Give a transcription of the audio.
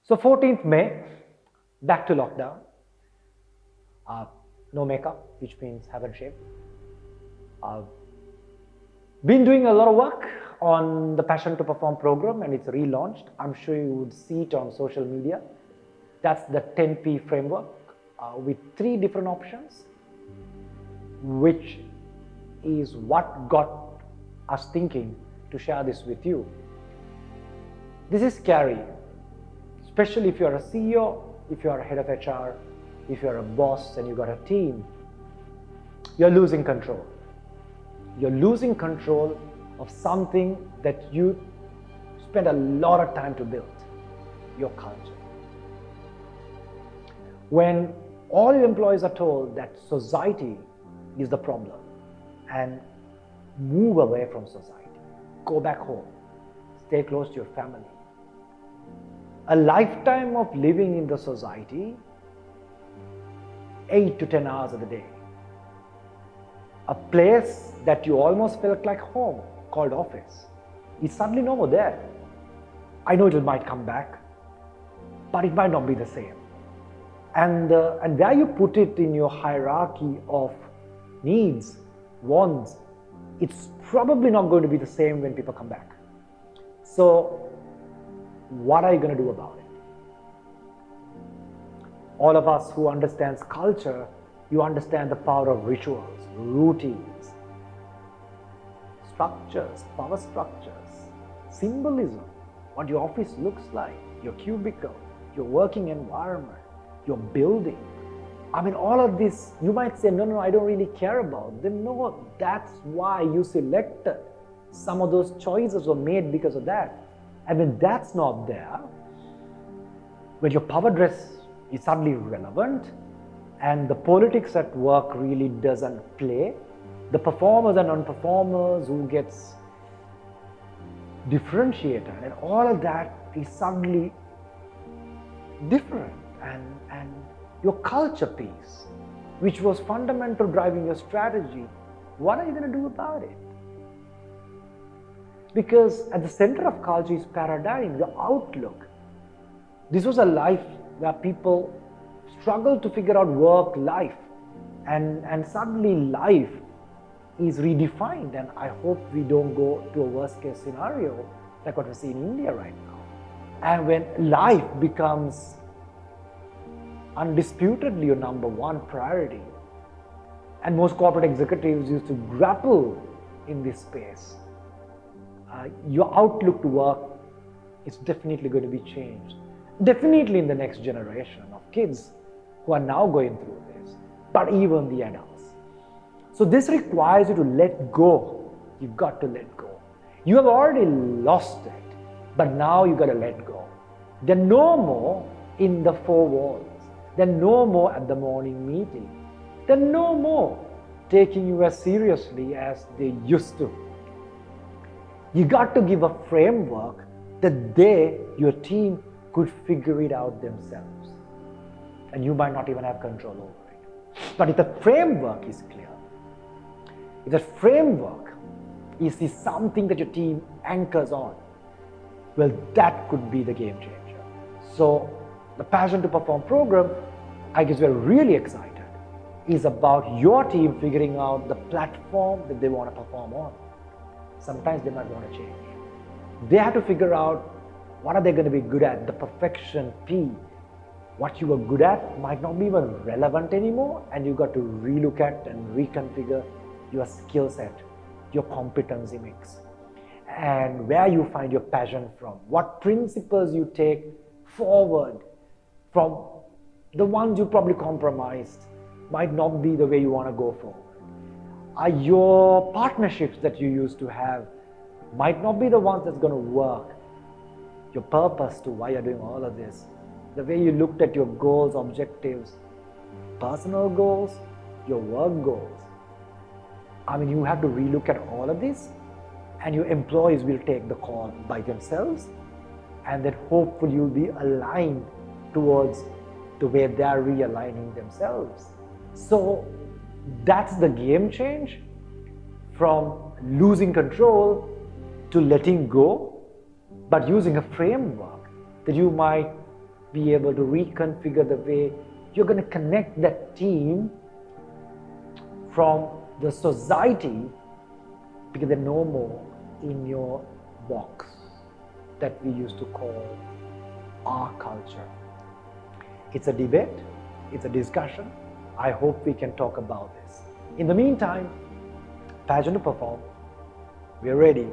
So 14th May, back to lockdown. No makeup, which means haven't shaved. Been doing a lot of work on the Passion to Perform program, and it's relaunched. I'm sure you would see it on social media. That's the 10P framework with 3 different options, which is what got us thinking to share this with you. This is scary, especially if you're a CEO, if you're a head of HR, if you're a boss and you've got a team. You're losing control. You're losing control of something that you spend a lot of time to build, your culture. When all your employees are told that society is the problem and move away from society, go back home, stay close to your family. A lifetime of living in the society, 8 to 10 hours of the day. A place that you almost felt like home, called office, is suddenly no more there. I know it might come back, but it might not be the same. And where you put it in your hierarchy of needs, wants, it's probably not going to be the same when people come back. So what are you going to do about it? All of us who understands culture, you understand the power of rituals, routines, structures, power structures, symbolism, what your office looks like, your cubicle, your working environment, your building. I mean, all of this, you might say, no, I don't really care about them. No, that's why you selected. Some of those choices were made because of that. And when that's not there, when your power dress is suddenly relevant and the politics at work really doesn't play, the performers and non-performers who gets differentiated and all of that is suddenly different, and your culture piece, which was fundamental driving your strategy, what are you going to do about it? Because at the center of culture is paradigm, your outlook. This was a life where people struggle to figure out work life, and suddenly life is redefined, and I hope we don't go to a worst case scenario like what we see in India right now. And when life becomes undisputedly your number one priority, and most corporate executives used to grapple in this space, your outlook to work is definitely going to be changed. Definitely in the next generation of kids who are now going through this, but even the adults. So this requires you to let go. You've got to let go. You have already lost it, but now you've got to let go. They're no more in the 4 walls. They're no more at the morning meeting. They're no more taking you as seriously as they used to. You got to give a framework that they, your team, could figure it out themselves. And you might not even have control over it. But if the framework is clear, if the framework is something that your team anchors on, well, that could be the game changer. So the Passion to Perform program, I guess we're really excited, is about your team figuring out the platform that they want to perform on. Sometimes they might want to change. They have to figure out what are they going to be good at, the perfection P. What you were good at might not be even relevant anymore, and you've got to relook at and reconfigure your skill set, your competency mix, and where you find your passion from, what principles you take forward from the ones you probably compromised might not be the way you want to go forward. Your partnerships that you used to have might not be the ones that's going to work. Your purpose to why you're doing all of this, the way you looked at your goals, objectives, personal goals, your work goals. I mean, you have to relook at all of this, and your employees will take the call by themselves, and then hopefully you'll be aligned towards the way they're realigning themselves. So that's the game change, from losing control to letting go, but using a framework that you might be able to reconfigure the way you're going to connect that team from the society, because they're no more in your box that we used to call our culture. It's a debate, it's a discussion. I hope we can talk about this. In the meantime, passion to perform, we're ready